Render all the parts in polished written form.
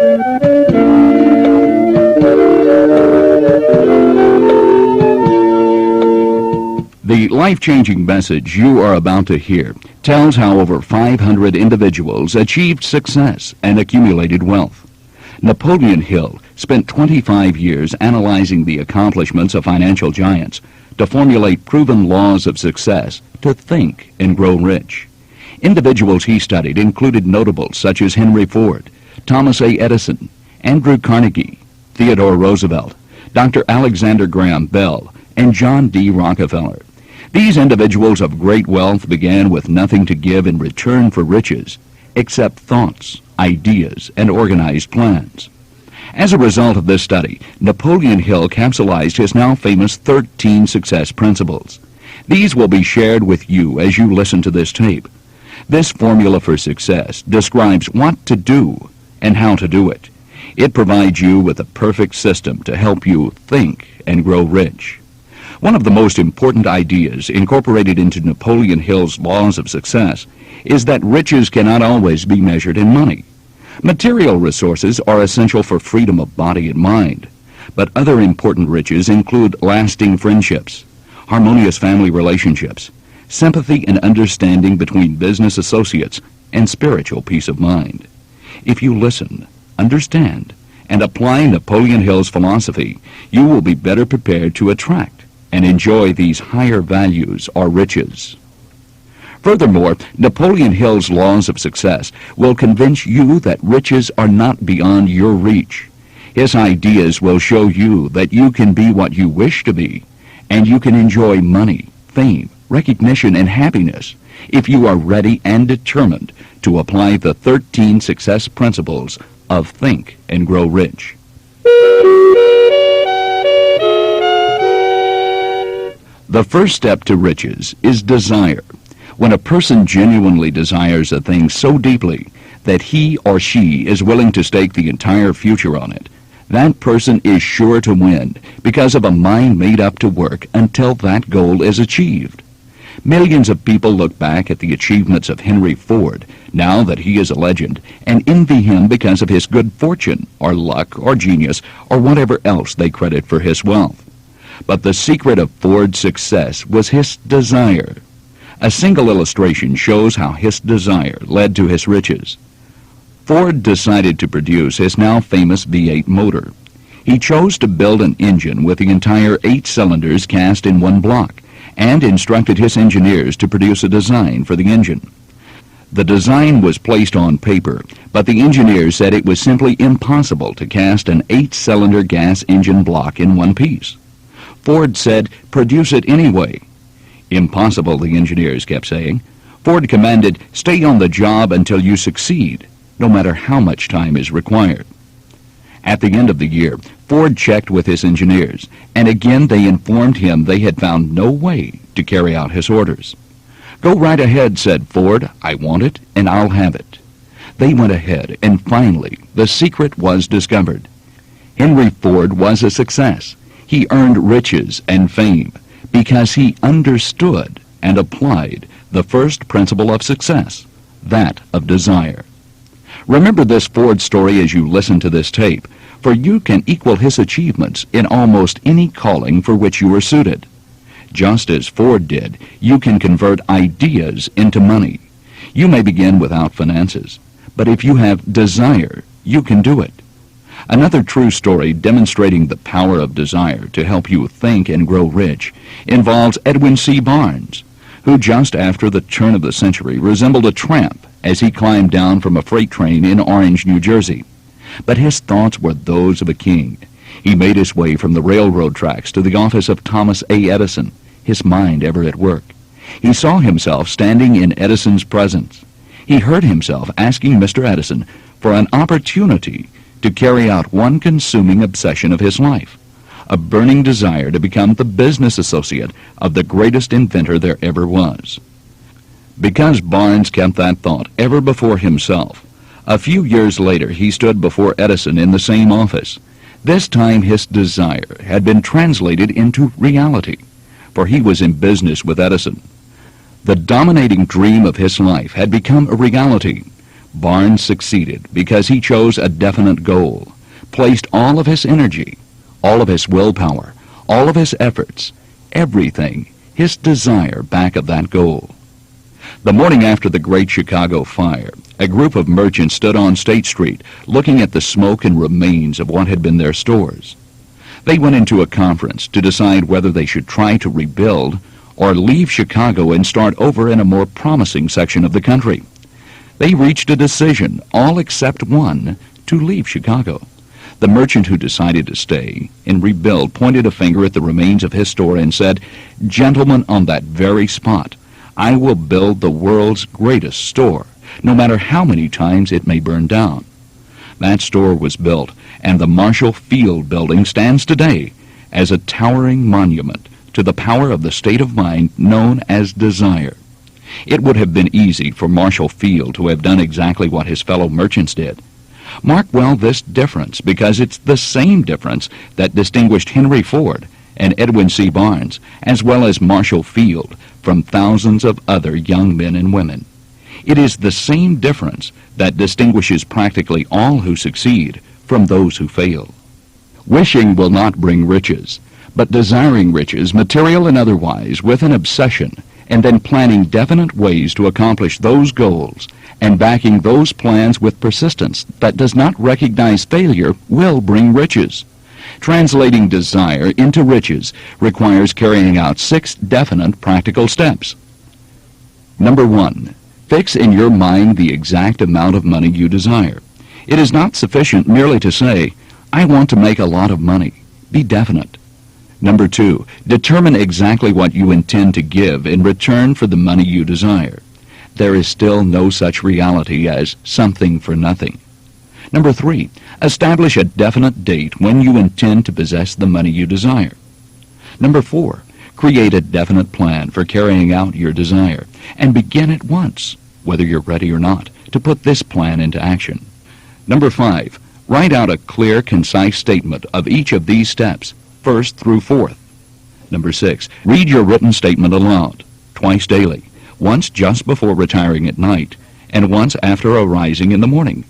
The life-changing message you are about to hear tells how over 500 individuals achieved success and accumulated wealth. Napoleon Hill spent 25 years analyzing the accomplishments of financial giants to formulate proven laws of success to think and grow rich. Individuals he studied included notables such as Henry Ford, Thomas A. Edison, Andrew Carnegie, Theodore Roosevelt, Dr. Alexander Graham Bell, and John D. Rockefeller. These individuals of great wealth began with nothing to give in return for riches, except thoughts, ideas, and organized plans. As a result of this study, Napoleon Hill capsulized his now famous 13 success principles. These will be shared with you as you listen to this tape. This formula for success describes what to do and how to do it. It provides you with a perfect system to help you think and grow rich. One of the most important ideas incorporated into Napoleon Hill's laws of success is that riches cannot always be measured in money. Material resources are essential for freedom of body and mind, but other important riches include lasting friendships, harmonious family relationships, sympathy and understanding between business associates, and spiritual peace of mind. If you listen, understand, and apply Napoleon Hill's philosophy, you will be better prepared to attract and enjoy these higher values or riches. Furthermore, Napoleon Hill's laws of success will convince you that riches are not beyond your reach. His ideas will show you that you can be what you wish to be, and you can enjoy money, fame, recognition, and happiness if you are ready and determined to apply the 13 success principles of Think and Grow Rich. The first step to riches is desire. When a person genuinely desires a thing so deeply that he or she is willing to stake the entire future on it, that person is sure to win because of a mind made up to work until that goal is achieved. Millions of people look back at the achievements of Henry Ford, now that he is a legend, and envy him because of his good fortune, or luck, or genius, or whatever else they credit for his wealth. But the secret of Ford's success was his desire. A single illustration shows how his desire led to his riches. Ford decided to produce his now famous V8 motor. He chose to build an engine with the entire 8 cylinders cast in one block, and instructed his engineers to produce a design for the engine. The design was placed on paper, but the engineers said it was simply impossible to cast an 8-cylinder gas engine block in one piece. Ford said, "Produce it anyway." "Impossible," the engineers kept saying. Ford commanded, "Stay on the job until you succeed, no matter how much time is required." At the end of the year, Ford checked with his engineers, and again they informed him they had found no way to carry out his orders. "Go right ahead," said Ford. "I want it, and I'll have it." They went ahead, and finally, the secret was discovered. Henry Ford was a success. He earned riches and fame because he understood and applied the first principle of success, that of desire. Remember this Ford story as you listen to this tape, for you can equal his achievements in almost any calling for which you are suited. Just as Ford did, you can convert ideas into money. You may begin without finances, but if you have desire, you can do it. Another true story demonstrating the power of desire to help you think and grow rich involves Edwin C. Barnes, who just after the turn of the century resembled a tramp as he climbed down from a freight train in Orange, New Jersey. But his thoughts were those of a king. He made his way from the railroad tracks to the office of Thomas A. Edison, his mind ever at work. He saw himself standing in Edison's presence. He heard himself asking Mr. Edison for an opportunity to carry out one consuming obsession of his life, a burning desire to become the business associate of the greatest inventor there ever was. Because Barnes kept that thought ever before himself, a few years later he stood before Edison in the same office. This time his desire had been translated into reality, for he was in business with Edison. The dominating dream of his life had become a reality. Barnes succeeded because he chose a definite goal, placed all of his energy, all of his willpower, all of his efforts, everything, his desire back of that goal. The morning after the Great Chicago Fire, a group of merchants stood on State Street looking at the smoke and remains of what had been their stores. They went into a conference to decide whether they should try to rebuild or leave Chicago and start over in a more promising section of the country. They reached a decision, all except one, to leave Chicago. The merchant who decided to stay and rebuild pointed a finger at the remains of his store and said, "Gentlemen, on that very spot, I will build the world's greatest store, no matter how many times it may burn down." That store was built, and the Marshall Field Building stands today as a towering monument to the power of the state of mind known as desire. It would have been easy for Marshall Field to have done exactly what his fellow merchants did. Mark well this difference, because it's the same difference that distinguished Henry Ford and Edwin C. Barnes, as well as Marshall Field, from thousands of other young men and women. It is the same difference that distinguishes practically all who succeed from those who fail. Wishing will not bring riches, but desiring riches, material and otherwise, with an obsession, and then planning definite ways to accomplish those goals, and backing those plans with persistence that does not recognize failure, will bring riches. Translating desire into riches requires carrying out 6 definite practical steps. Number 1. Fix in your mind the exact amount of money you desire. It is not sufficient merely to say, "I want to make a lot of money." Be definite. Number 2. Determine exactly what you intend to give in return for the money you desire. There is still no such reality as something for nothing. Number 3. Establish a definite date when you intend to possess the money you desire. Number 4. Create a definite plan for carrying out your desire, and begin at once, whether you're ready or not, to put this plan into action. Number 5. Write out a clear, concise statement of each of these steps, first through fourth. Number 6. Read your written statement aloud, twice daily, once just before retiring at night, and once after arising in the morning.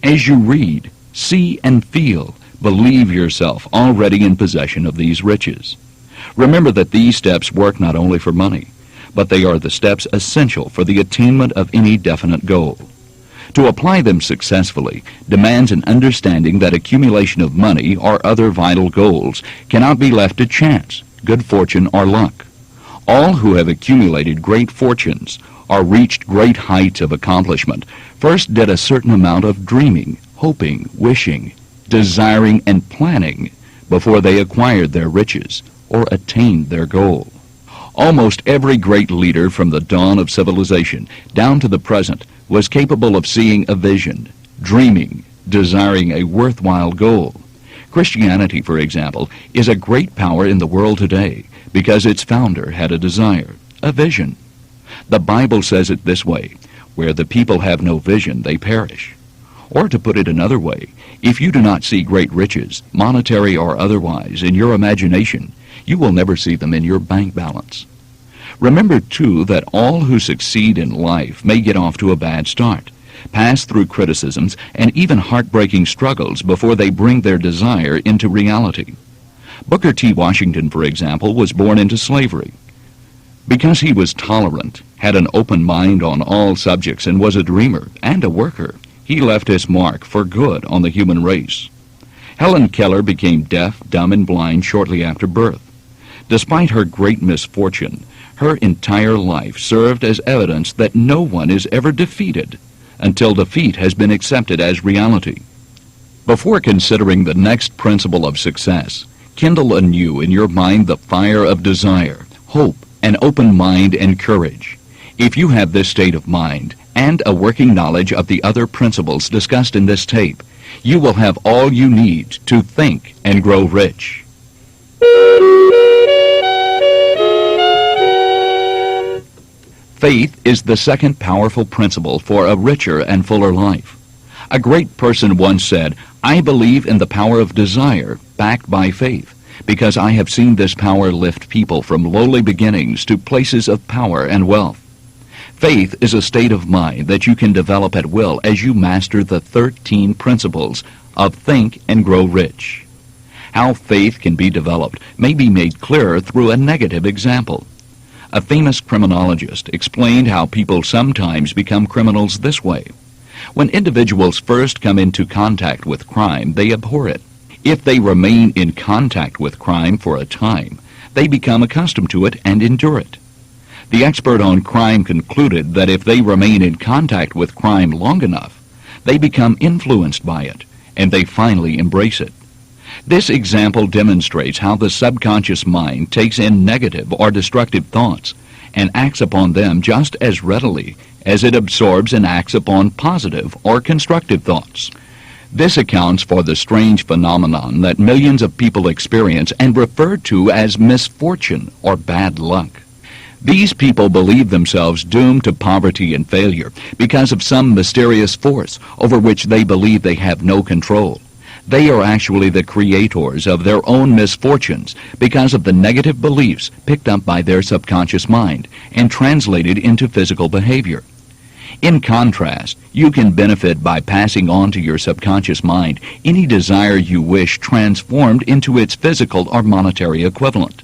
As you read, see and feel, believe yourself already in possession of these riches. Remember that these steps work not only for money, but they are the steps essential for the attainment of any definite goal. To apply them successfully demands an understanding that accumulation of money or other vital goals cannot be left to chance, good fortune, or luck. All who have accumulated great fortunes or reached great heights of accomplishment first did a certain amount of dreaming, hoping, wishing, desiring, and planning before they acquired their riches or attained their goal. Almost every great leader from the dawn of civilization down to the present was capable of seeing a vision, dreaming, desiring a worthwhile goal. Christianity, for example, is a great power in the world today because its founder had a desire, a vision. The Bible says it this way, "Where the people have no vision, they perish." Or to put it another way, if you do not see great riches, monetary or otherwise, in your imagination, you will never see them in your bank balance. Remember, too, that all who succeed in life may get off to a bad start, pass through criticisms and even heartbreaking struggles before they bring their desire into reality. Booker T. Washington, for example, was born into slavery. Because he was tolerant, had an open mind on all subjects, and was a dreamer and a worker, he left his mark for good on the human race. Helen Keller became deaf, dumb, and blind shortly after birth. Despite her great misfortune, her entire life served as evidence that no one is ever defeated until defeat has been accepted as reality. Before considering the next principle of success, kindle anew in your mind the fire of desire, hope, an open mind, and courage. If you have this state of mind and a working knowledge of the other principles discussed in this tape, you will have all you need to think and grow rich. Faith is the second powerful principle for a richer and fuller life. A great person once said, "I believe in the power of desire backed by faith, because I have seen this power lift people from lowly beginnings to places of power and wealth." Faith is a state of mind that you can develop at will as you master the 13 principles of Think and Grow Rich. How faith can be developed may be made clearer through a negative example. A famous criminologist explained how people sometimes become criminals this way. When individuals first come into contact with crime, they abhor it. If they remain in contact with crime for a time, they become accustomed to it and endure it. The expert on crime concluded that if they remain in contact with crime long enough, they become influenced by it, and they finally embrace it. This example demonstrates how the subconscious mind takes in negative or destructive thoughts and acts upon them just as readily as it absorbs and acts upon positive or constructive thoughts. This accounts for the strange phenomenon that millions of people experience and refer to as misfortune or bad luck. These people believe themselves doomed to poverty and failure because of some mysterious force over which they believe they have no control. They are actually the creators of their own misfortunes because of the negative beliefs picked up by their subconscious mind and translated into physical behavior. In contrast, you can benefit by passing on to your subconscious mind any desire you wish transformed into its physical or monetary equivalent.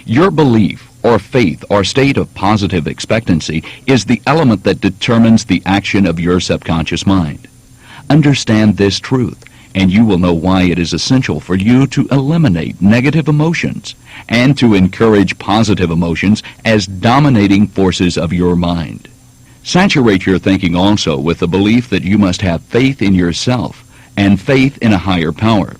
Your belief or faith or state of positive expectancy is the element that determines the action of your subconscious mind. Understand this truth, and you will know why it is essential for you to eliminate negative emotions and to encourage positive emotions as dominating forces of your mind. Saturate your thinking also with the belief that you must have faith in yourself and faith in a higher power,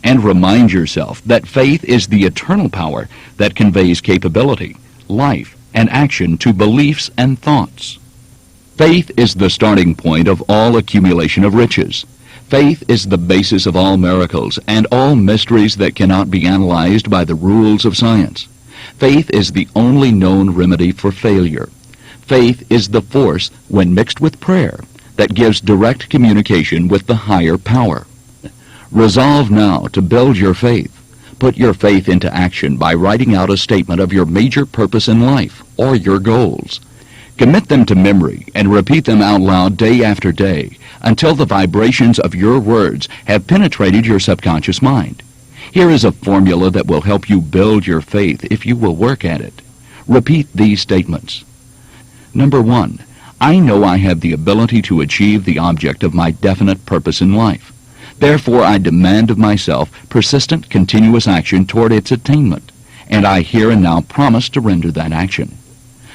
and remind yourself that faith is the eternal power that conveys capability, life, and action to beliefs and thoughts. Faith is the starting point of all accumulation of riches. Faith is the basis of all miracles and all mysteries that cannot be analyzed by the rules of science. Faith is the only known remedy for failure. Faith is the force, when mixed with prayer, that gives direct communication with the higher power. Resolve now to build your faith. Put your faith into action by writing out a statement of your major purpose in life or your goals. Commit them to memory and repeat them out loud day after day until the vibrations of your words have penetrated your subconscious mind. Here is a formula that will help you build your faith if you will work at it. Repeat these statements. Number 1, I know I have the ability to achieve the object of my definite purpose in life. Therefore, I demand of myself persistent, continuous action toward its attainment, and I here and now promise to render that action.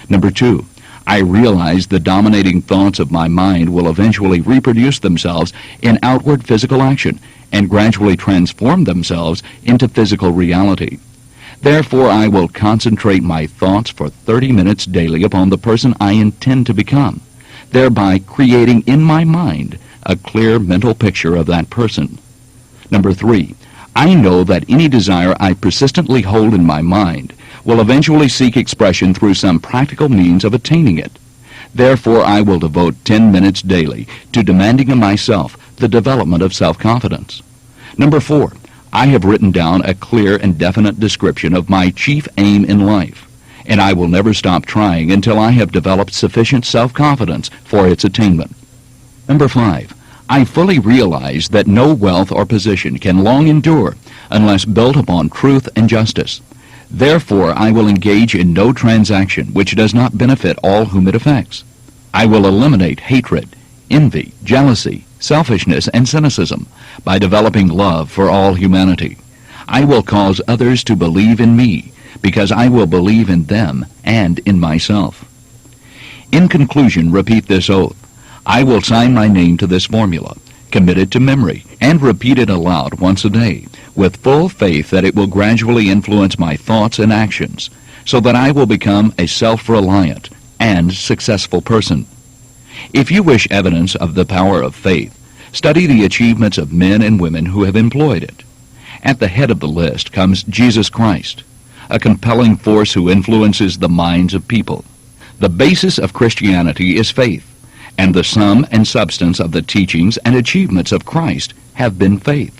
Number 2, I realize the dominating thoughts of my mind will eventually reproduce themselves in outward physical action and gradually transform themselves into physical reality. Therefore, I will concentrate my thoughts for 30 minutes daily upon the person I intend to become, thereby creating in my mind a clear mental picture of that person. Number 3, I know that any desire I persistently hold in my mind will eventually seek expression through some practical means of attaining it. Therefore, I will devote 10 minutes daily to demanding of myself the development of self-confidence. Number 4, I have written down a clear and definite description of my chief aim in life, and I will never stop trying until I have developed sufficient self-confidence for its attainment. Number 5, I fully realize that no wealth or position can long endure unless built upon truth and justice. Therefore, I will engage in no transaction which does not benefit all whom it affects. I will eliminate hatred, envy, jealousy, selfishness, and cynicism by developing love for all humanity. I will cause others to believe in me because I will believe in them and in myself. In conclusion, repeat this oath. I will sign my name to this formula, commit it to memory, and repeat it aloud once a day, with full faith that it will gradually influence my thoughts and actions, so that I will become a self-reliant and successful person. If you wish evidence of the power of faith, study the achievements of men and women who have employed it. At the head of the list comes Jesus Christ, a compelling force who influences the minds of people. The basis of Christianity is faith, and the sum and substance of the teachings and achievements of Christ have been faith.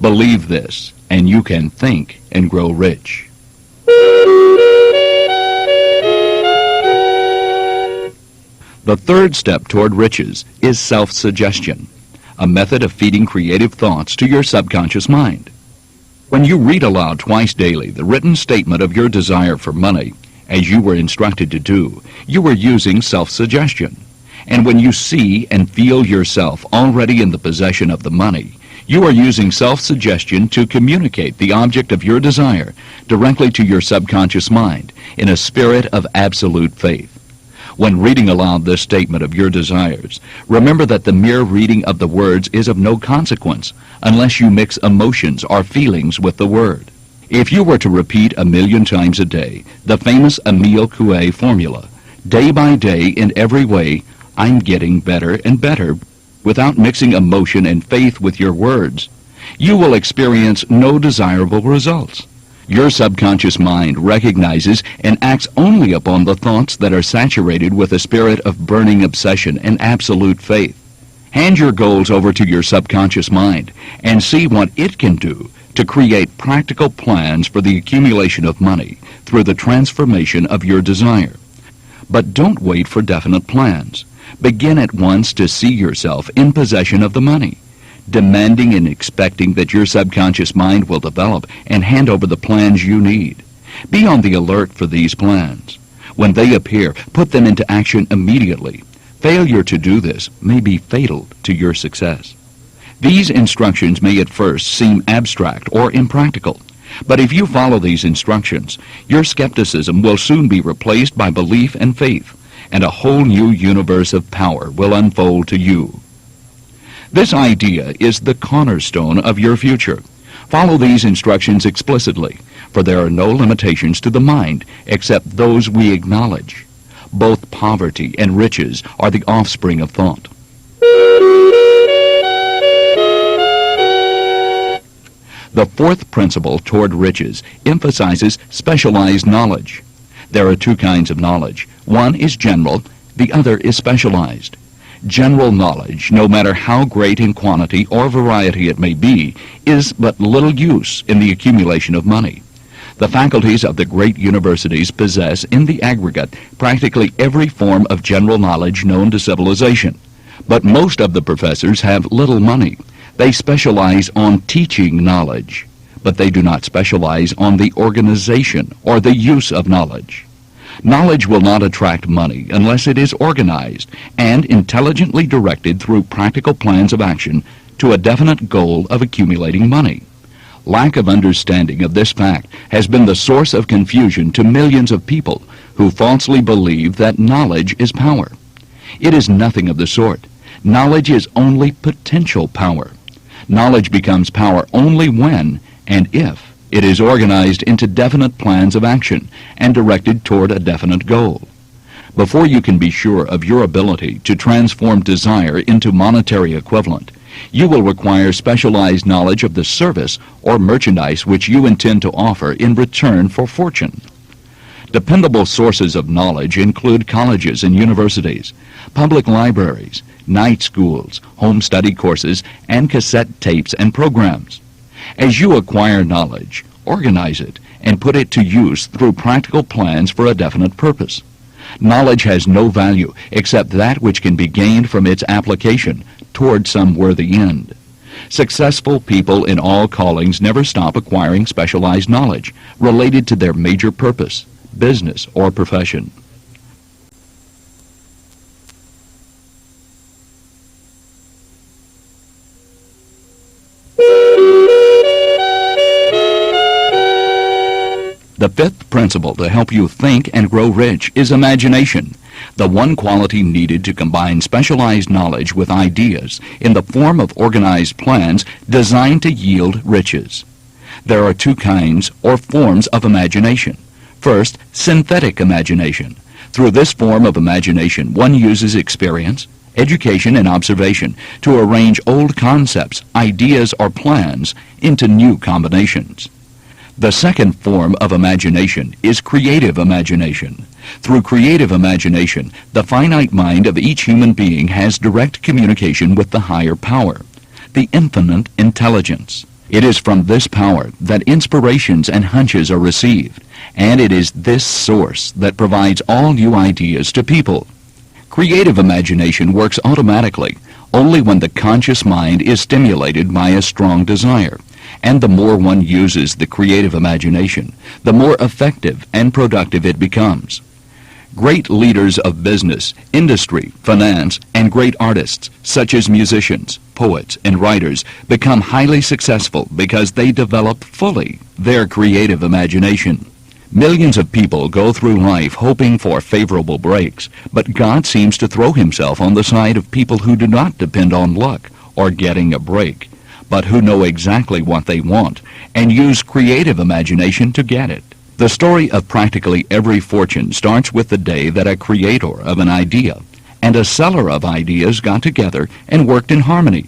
Believe this, and you can think and grow rich. The third step toward riches is self-suggestion, a method of feeding creative thoughts to your subconscious mind. When you read aloud twice daily the written statement of your desire for money, as you were instructed to do, you are using self-suggestion. And when you see and feel yourself already in the possession of the money, you are using self-suggestion to communicate the object of your desire directly to your subconscious mind in a spirit of absolute faith. When reading aloud this statement of your desires, remember that the mere reading of the words is of no consequence unless you mix emotions or feelings with the word. If you were to repeat 1,000,000 times a day the famous Emile Coué formula, day by day in every way, I'm getting better and better, without mixing emotion and faith with your words, you will experience no desirable results. Your subconscious mind recognizes and acts only upon the thoughts that are saturated with a spirit of burning obsession and absolute faith. Hand your goals over to your subconscious mind and see what it can do to create practical plans for the accumulation of money through the transformation of your desire. But don't wait for definite plans. Begin at once to see yourself in possession of the money, demanding and expecting that your subconscious mind will develop and hand over the plans you need. Be on the alert for these plans. When they appear, put them into action immediately. Failure to do this may be fatal to your success. These instructions may at first seem abstract or impractical, but if you follow these instructions, your skepticism will soon be replaced by belief and faith, and a whole new universe of power will unfold to you. This idea is the cornerstone of your future. Follow these instructions explicitly, for there are no limitations to the mind except those we acknowledge. Both poverty and riches are the offspring of thought. The fourth principle toward riches emphasizes specialized knowledge. There are two kinds of knowledge. One is general, the other is specialized. General knowledge, no matter how great in quantity or variety it may be, is but little use in the accumulation of money. The faculties of the great universities possess, in the aggregate, practically every form of general knowledge known to civilization. But most of the professors have little money. They specialize on teaching knowledge, but they do not specialize on the organization or the use of knowledge. Knowledge will not attract money unless it is organized and intelligently directed through practical plans of action to a definite goal of accumulating money. Lack of understanding of this fact has been the source of confusion to millions of people who falsely believe that knowledge is power. It is nothing of the sort. Knowledge is only potential power. Knowledge becomes power only when and if it is organized into definite plans of action and directed toward a definite goal. Before you can be sure of your ability to transform desire into monetary equivalent, you will require specialized knowledge of the service or merchandise which you intend to offer in return for fortune. Dependable sources of knowledge include colleges and universities, public libraries, night schools, home study courses, and cassette tapes and programs. As you acquire knowledge, organize it and put it to use through practical plans for a definite purpose. Knowledge has no value except that which can be gained from its application toward some worthy end. Successful people in all callings never stop acquiring specialized knowledge related to their major purpose, business, or profession. The fifth principle to help you think and grow rich is imagination, the one quality needed to combine specialized knowledge with ideas in the form of organized plans designed to yield riches. There are two kinds or forms of imagination. First, synthetic imagination. Through this form of imagination, one uses experience, education, and observation to arrange old concepts, ideas, or plans into new combinations. The second form of imagination is creative imagination. Through creative imagination, the finite mind of each human being has direct communication with the higher power, the infinite intelligence. It is from this power that inspirations and hunches are received, and it is this source that provides all new ideas to people. Creative imagination works automatically only when the conscious mind is stimulated by a strong desire. And the more one uses the creative imagination, the more effective and productive it becomes. Great leaders of business, industry, finance, and great artists, such as musicians, poets, and writers, become highly successful because they develop fully their creative imagination. Millions of people go through life hoping for favorable breaks, but God seems to throw himself on the side of people who do not depend on luck or getting a break, but who know exactly what they want and use creative imagination to get it. The story of practically every fortune starts with the day that a creator of an idea and a seller of ideas got together and worked in harmony.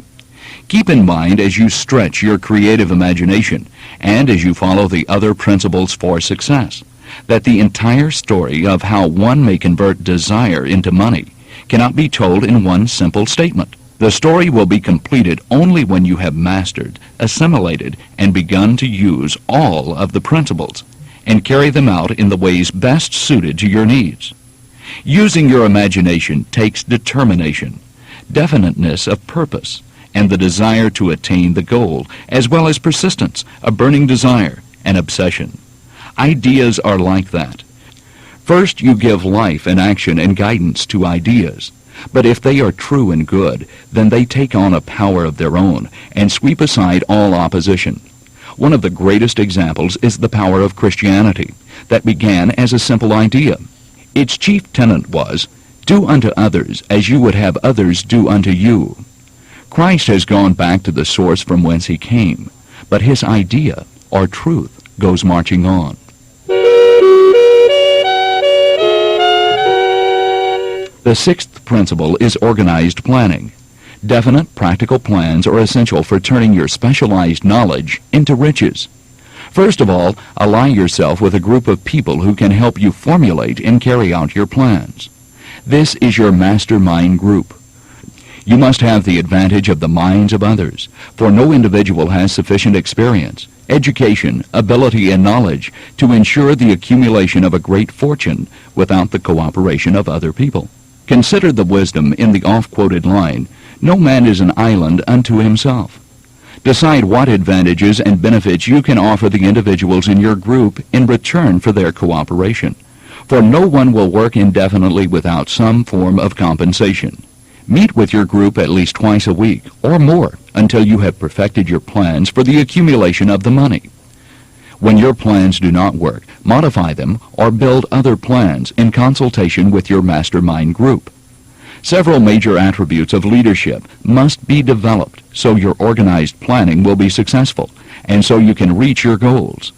Keep in mind as you stretch your creative imagination and as you follow the other principles for success, that the entire story of how one may convert desire into money cannot be told in one simple statement. The story will be completed only when you have mastered, assimilated, and begun to use all of the principles and carry them out in the ways best suited to your needs. Using your imagination takes determination, definiteness of purpose, and the desire to attain the goal, as well as persistence, a burning desire, and obsession. Ideas are like that. First, you give life and action and guidance to ideas. But if they are true and good, then they take on a power of their own and sweep aside all opposition. One of the greatest examples is the power of Christianity, that began as a simple idea. Its chief tenet was, "Do unto others as you would have others do unto you." Christ has gone back to the source from whence he came, but his idea, or truth, goes marching on. The sixth principle is organized planning. Definite, practical plans are essential for turning your specialized knowledge into riches. First of all, ally yourself with a group of people who can help you formulate and carry out your plans. This is your mastermind group. You must have the advantage of the minds of others, for no individual has sufficient experience, education, ability, and knowledge to ensure the accumulation of a great fortune without the cooperation of other people. Consider the wisdom in the oft-quoted line, "No man is an island unto himself." Decide what advantages and benefits you can offer the individuals in your group in return for their cooperation, for no one will work indefinitely without some form of compensation. Meet with your group at least twice a week, or more, until you have perfected your plans for the accumulation of the money. When your plans do not work, modify them or build other plans in consultation with your mastermind group. Several major attributes of leadership must be developed so your organized planning will be successful and so you can reach your goals.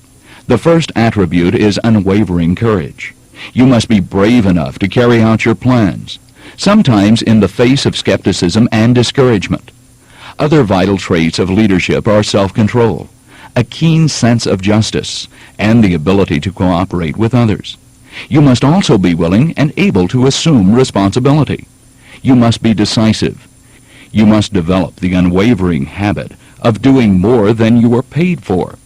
The first attribute is unwavering courage. You must be brave enough to carry out your plans, sometimes in the face of skepticism and discouragement. Other vital traits of leadership are self-control, a keen sense of justice, and the ability to cooperate with others. You must also be willing and able to assume responsibility. You must be decisive. You must develop the unwavering habit of doing more than you are paid for.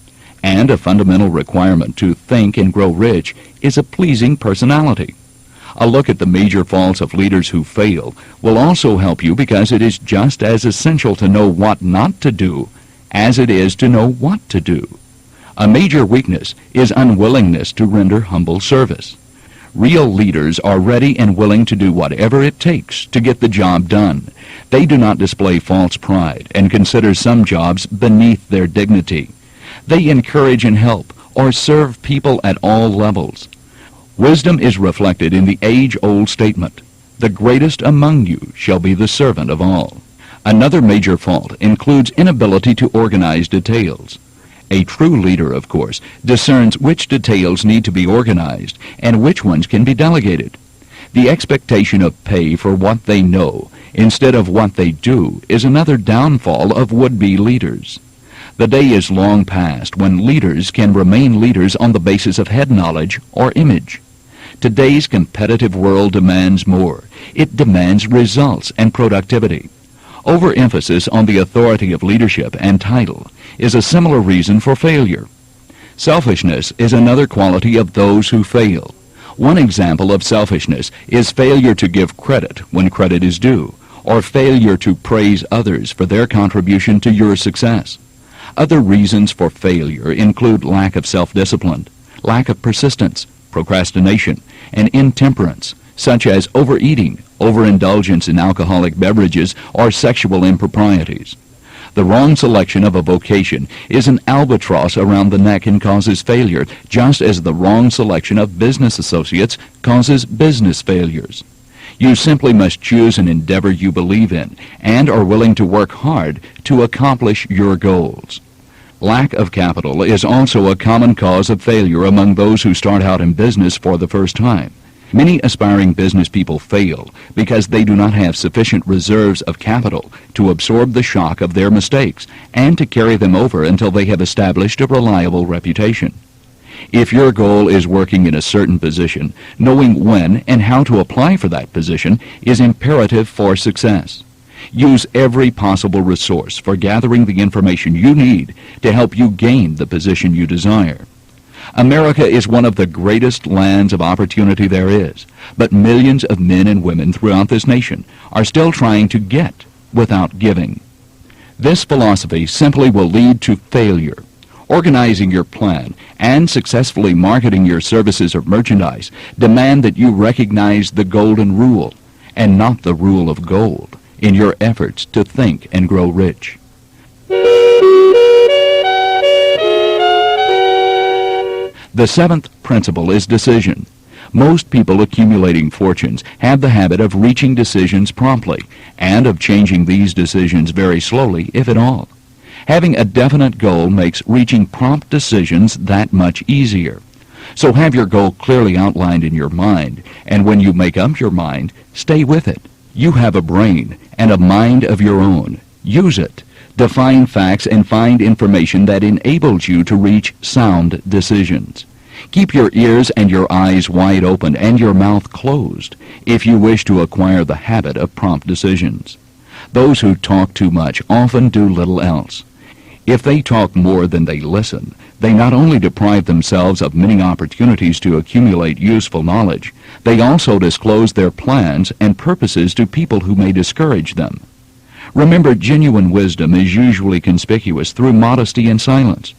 And a fundamental requirement to think and grow rich is a pleasing personality. A look at the major faults of leaders who fail will also help you, because it is just as essential to know what not to do as it is to know what to do. A major weakness is unwillingness to render humble service. Real leaders are ready and willing to do whatever it takes to get the job done. They do not display false pride and consider some jobs beneath their dignity. They encourage and help or serve people at all levels. Wisdom is reflected in the age-old statement, "The greatest among you shall be the servant of all." Another major fault includes inability to organize details. A true leader, of course, discerns which details need to be organized and which ones can be delegated. The expectation of pay for what they know instead of what they do is another downfall of would-be leaders. The day is long past when leaders can remain leaders on the basis of head knowledge or image. Today's competitive world demands more. It demands results and productivity. Overemphasis on the authority of leadership and title is a similar reason for failure. Selfishness is another quality of those who fail. One example of selfishness is failure to give credit when credit is due, or failure to praise others for their contribution to your success. Other reasons for failure include lack of self-discipline, lack of persistence, procrastination, and intemperance, such as overeating, overindulgence in alcoholic beverages, or sexual improprieties. The wrong selection of a vocation is an albatross around the neck and causes failure, just as the wrong selection of business associates causes business failures. You simply must choose an endeavor you believe in and are willing to work hard to accomplish your goals. Lack of capital is also a common cause of failure among those who start out in business for the first time. Many aspiring business people fail because they do not have sufficient reserves of capital to absorb the shock of their mistakes and to carry them over until they have established a reliable reputation. If your goal is working in a certain position, knowing when and how to apply for that position is imperative for success. Use every possible resource for gathering the information you need to help you gain the position you desire. America is one of the greatest lands of opportunity there is, but millions of men and women throughout this nation are still trying to get without giving. This philosophy simply will lead to failure. Organizing your plan and successfully marketing your services or merchandise demand that you recognize the golden rule, and not the rule of gold, in your efforts to think and grow rich. The seventh principle is decision. Most people accumulating fortunes have the habit of reaching decisions promptly and of changing these decisions very slowly, if at all. Having a definite goal makes reaching prompt decisions that much easier. So have your goal clearly outlined in your mind, and when you make up your mind, stay with it. You have a brain and a mind of your own. Use it. Define facts and find information that enables you to reach sound decisions. Keep your ears and your eyes wide open and your mouth closed if you wish to acquire the habit of prompt decisions. Those who talk too much often do little else. If they talk more than they listen, they not only deprive themselves of many opportunities to accumulate useful knowledge, they also disclose their plans and purposes to people who may discourage them. Remember, genuine wisdom is usually conspicuous through modesty and silence.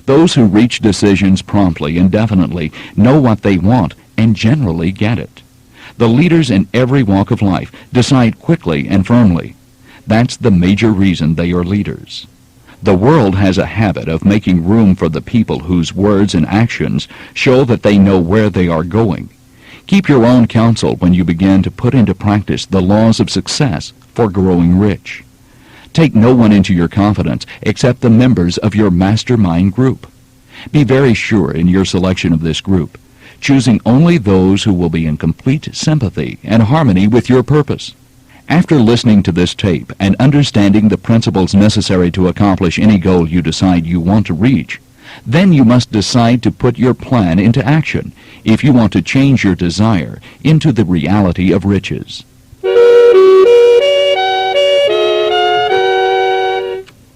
Those who reach decisions promptly and definitely know what they want and generally get it. The leaders in every walk of life decide quickly and firmly. That's the major reason they are leaders. The world has a habit of making room for the people whose words and actions show that they know where they are going. Keep your own counsel when you begin to put into practice the laws of success for growing rich. Take no one into your confidence except the members of your mastermind group. Be very sure in your selection of this group, choosing only those who will be in complete sympathy and harmony with your purpose. After listening to this tape and understanding the principles necessary to accomplish any goal you decide you want to reach, then you must decide to put your plan into action if you want to change your desire into the reality of riches.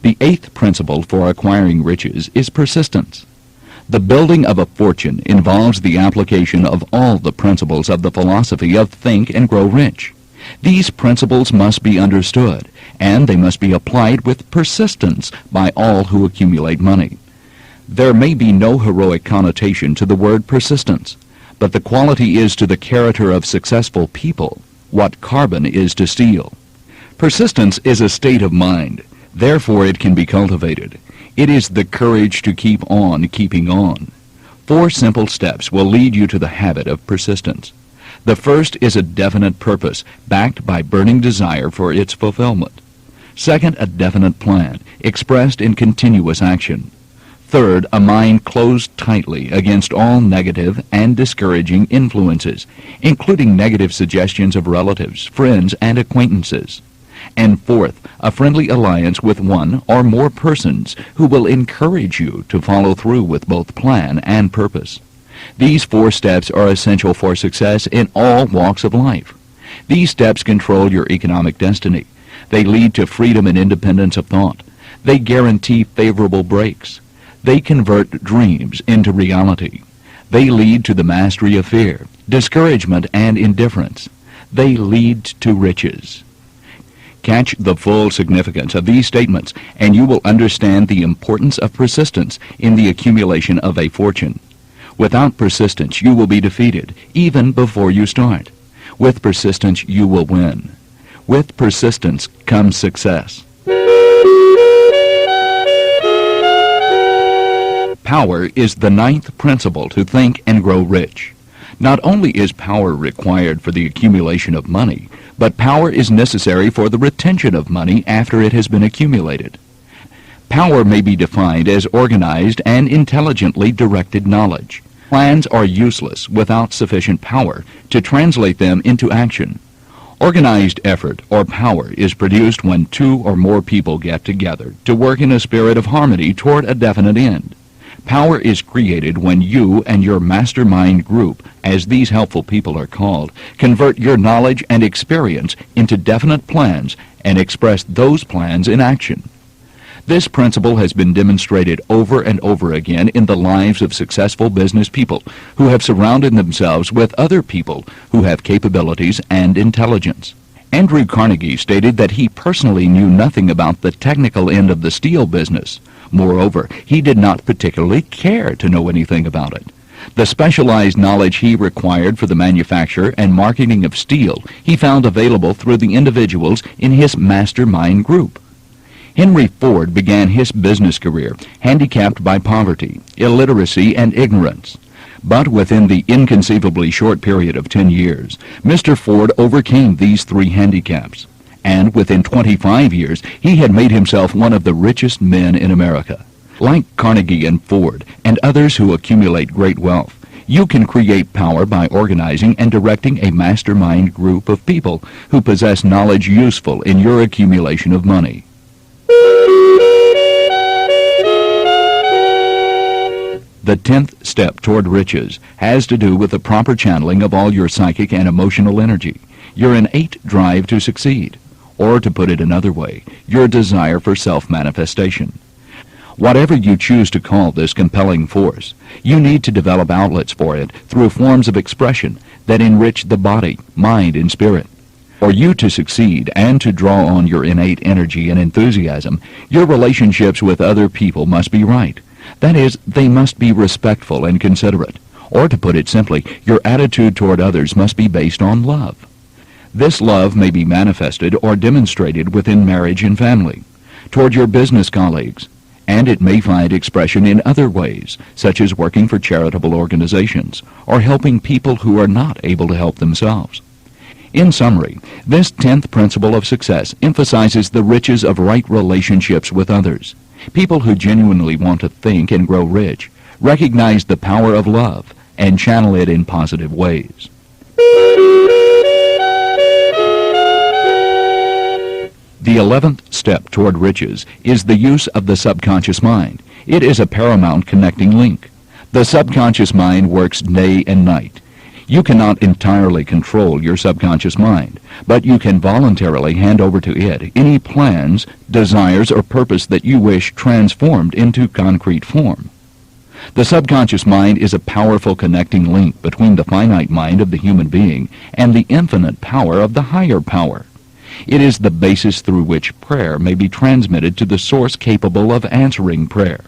The eighth principle for acquiring riches is persistence. The building of a fortune involves the application of all the principles of the philosophy of Think and Grow Rich. These principles must be understood, and they must be applied with persistence by all who accumulate money. There may be no heroic connotation to the word persistence, but the quality is to the character of successful people what carbon is to steel. Persistence is a state of mind. Therefore, it can be cultivated. It is the courage to keep on keeping on. 4 simple steps will lead you to the habit of persistence. The first is a definite purpose, backed by burning desire for its fulfillment. Second, a definite plan, expressed in continuous action. Third, a mind closed tightly against all negative and discouraging influences, including negative suggestions of relatives, friends, and acquaintances. And fourth, a friendly alliance with one or more persons who will encourage you to follow through with both plan and purpose. These 4 steps are essential for success in all walks of life. These steps control your economic destiny. They lead to freedom and independence of thought. They guarantee favorable breaks. They convert dreams into reality. They lead to the mastery of fear, discouragement, and indifference. They lead to riches. Catch the full significance of these statements, and you will understand the importance of persistence in the accumulation of a fortune. Without persistence, you will be defeated, even before you start. With persistence, you will win. With persistence comes success. Power is the ninth principle to think and grow rich. Not only is power required for the accumulation of money, but power is necessary for the retention of money after it has been accumulated. Power may be defined as organized and intelligently directed knowledge. Plans are useless without sufficient power to translate them into action. Organized effort or power is produced when two or more people get together to work in a spirit of harmony toward a definite end. Power is created when you and your mastermind group, as these helpful people are called, convert your knowledge and experience into definite plans and express those plans in action. This principle has been demonstrated over and over again in the lives of successful business people who have surrounded themselves with other people who have capabilities and intelligence. Andrew Carnegie stated that he personally knew nothing about the technical end of the steel business. Moreover, he did not particularly care to know anything about it. The specialized knowledge he required for the manufacture and marketing of steel he found available through the individuals in his mastermind group. Henry Ford began his business career handicapped by poverty, illiteracy, and ignorance. But within the inconceivably short period of 10 years, Mr. Ford overcame these three handicaps. And within 25 years, he had made himself one of the richest men in America. Like Carnegie and Ford and others who accumulate great wealth, you can create power by organizing and directing a mastermind group of people who possess knowledge useful in your accumulation of money. The 10th step toward riches has to do with the proper channeling of all your psychic and emotional energy, your innate drive to succeed. Or to put it another way, your desire for self-manifestation. Whatever you choose to call this compelling force, you need to develop outlets for it through forms of expression that enrich the body, mind, and spirit. For you to succeed and to draw on your innate energy and enthusiasm, your relationships with other people must be right. That is, they must be respectful and considerate. Or to put it simply, your attitude toward others must be based on love. This love may be manifested or demonstrated within marriage and family, toward your business colleagues, and it may find expression in other ways, such as working for charitable organizations or helping people who are not able to help themselves. In summary, this 10th principle of success emphasizes the riches of right relationships with others. People who genuinely want to think and grow rich recognize the power of love and channel it in positive ways. The 11th step toward riches is the use of the subconscious mind. It is a paramount connecting link. The subconscious mind works day and night. You cannot entirely control your subconscious mind, but you can voluntarily hand over to it any plans, desires, or purpose that you wish transformed into concrete form. The subconscious mind is a powerful connecting link between the finite mind of the human being and the infinite power of the higher power. It is the basis through which prayer may be transmitted to the source capable of answering prayer.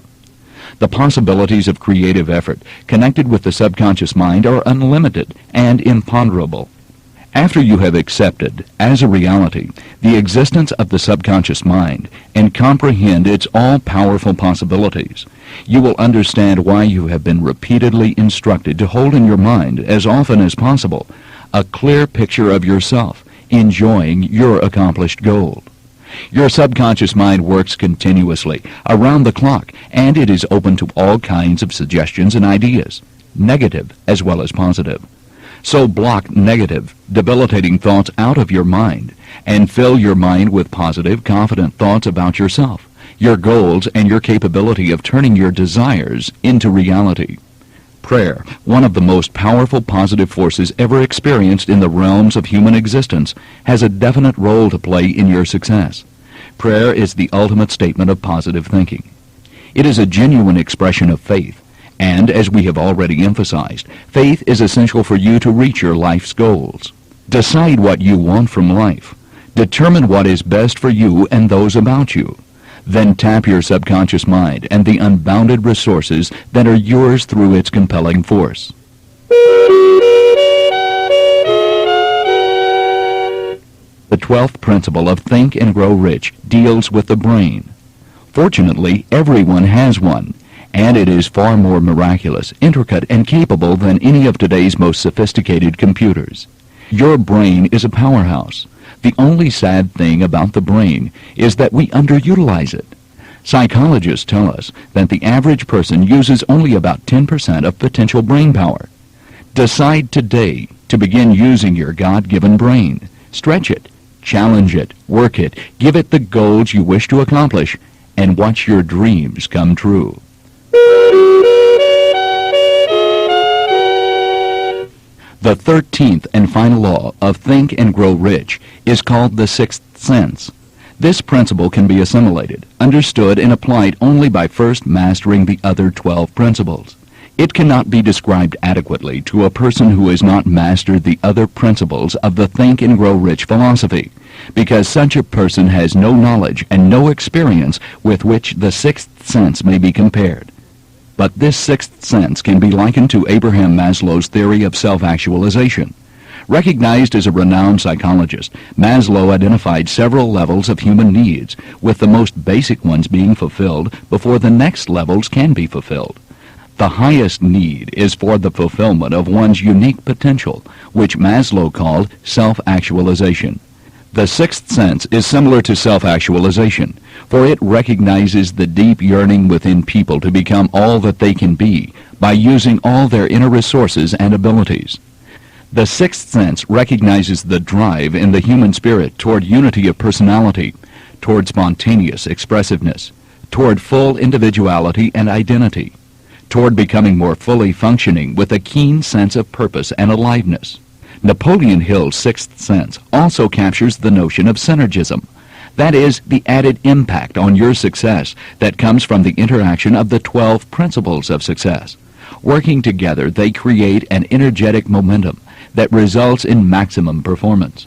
The possibilities of creative effort connected with the subconscious mind are unlimited and imponderable. After you have accepted, as a reality, the existence of the subconscious mind and comprehend its all-powerful possibilities, you will understand why you have been repeatedly instructed to hold in your mind, as often as possible, a clear picture of yourself enjoying your accomplished goal. Your subconscious mind works continuously, around the clock, and it is open to all kinds of suggestions and ideas, negative as well as positive. So block negative, debilitating thoughts out of your mind, and fill your mind with positive, confident thoughts about yourself, your goals, and your capability of turning your desires into reality. Prayer, one of the most powerful positive forces ever experienced in the realms of human existence, has a definite role to play in your success. Prayer is the ultimate statement of positive thinking. It is a genuine expression of faith, And as we have already emphasized, faith is essential for you to reach your life's goals. Decide what you want from life. Determine what is best for you and those about you. Then tap your subconscious mind and the unbounded resources that are yours through its compelling force. The 12th principle of Think and Grow Rich deals with the brain. Fortunately, everyone has one, and it is far more miraculous, intricate, and capable than any of today's most sophisticated computers. Your brain is a powerhouse. The only sad thing about the brain is that we underutilize it. Psychologists tell us that the average person uses only about 10% of potential brain power. Decide today to begin using your God-given brain. Stretch it, challenge it, work it, give it the goals you wish to accomplish, and watch your dreams come true. The 13th and final law of Think and Grow Rich is called the sixth sense. This principle can be assimilated, understood, and applied only by first mastering the other 12 principles. It cannot be described adequately to a person who has not mastered the other principles of the Think and Grow Rich philosophy, because such a person has no knowledge and no experience with which the sixth sense may be compared. But this sixth sense can be likened to Abraham Maslow's theory of self-actualization. Recognized as a renowned psychologist, Maslow identified several levels of human needs, with the most basic ones being fulfilled before the next levels can be fulfilled. The highest need is for the fulfillment of one's unique potential, which Maslow called self-actualization. The sixth sense is similar to self-actualization, for it recognizes the deep yearning within people to become all that they can be by using all their inner resources and abilities. The sixth sense recognizes the drive in the human spirit toward unity of personality, toward spontaneous expressiveness, toward full individuality and identity, toward becoming more fully functioning with a keen sense of purpose and aliveness. Napoleon Hill's sixth sense also captures the notion of synergism. That is, the added impact on your success that comes from the interaction of the 12 principles of success. Working together, they create an energetic momentum that results in maximum performance.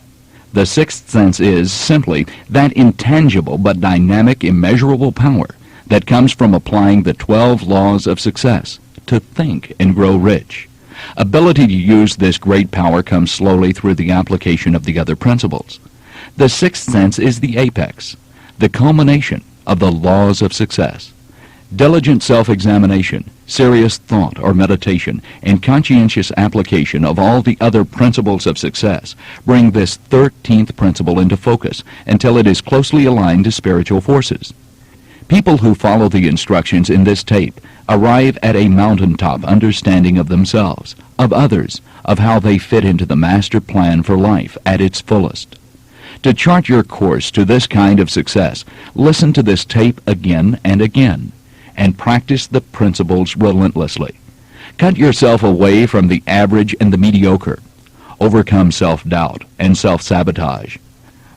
The sixth sense is simply that intangible but dynamic, immeasurable power that comes from applying the 12 laws of success to think and grow rich. Ability to use this great power comes slowly through the application of the other principles. The sixth sense is the apex, the culmination of the laws of success. Diligent self-examination, serious thought or meditation, and conscientious application of all the other principles of success bring this 13th principle into focus until it is closely aligned to spiritual forces. People who follow the instructions in this tape arrive at a mountaintop understanding of themselves, of others, of how they fit into the master plan for life at its fullest. To chart your course to this kind of success, listen to this tape again and again, and practice the principles relentlessly. Cut yourself away from the average and the mediocre. Overcome self-doubt and self-sabotage.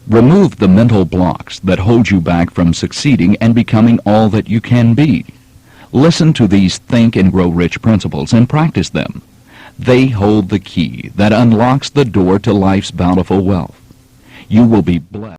Remove the mental blocks that hold you back from succeeding and becoming all that you can be. Listen to these Think and Grow Rich principles and practice them. They hold the key that unlocks the door to life's bountiful wealth. You will be blessed.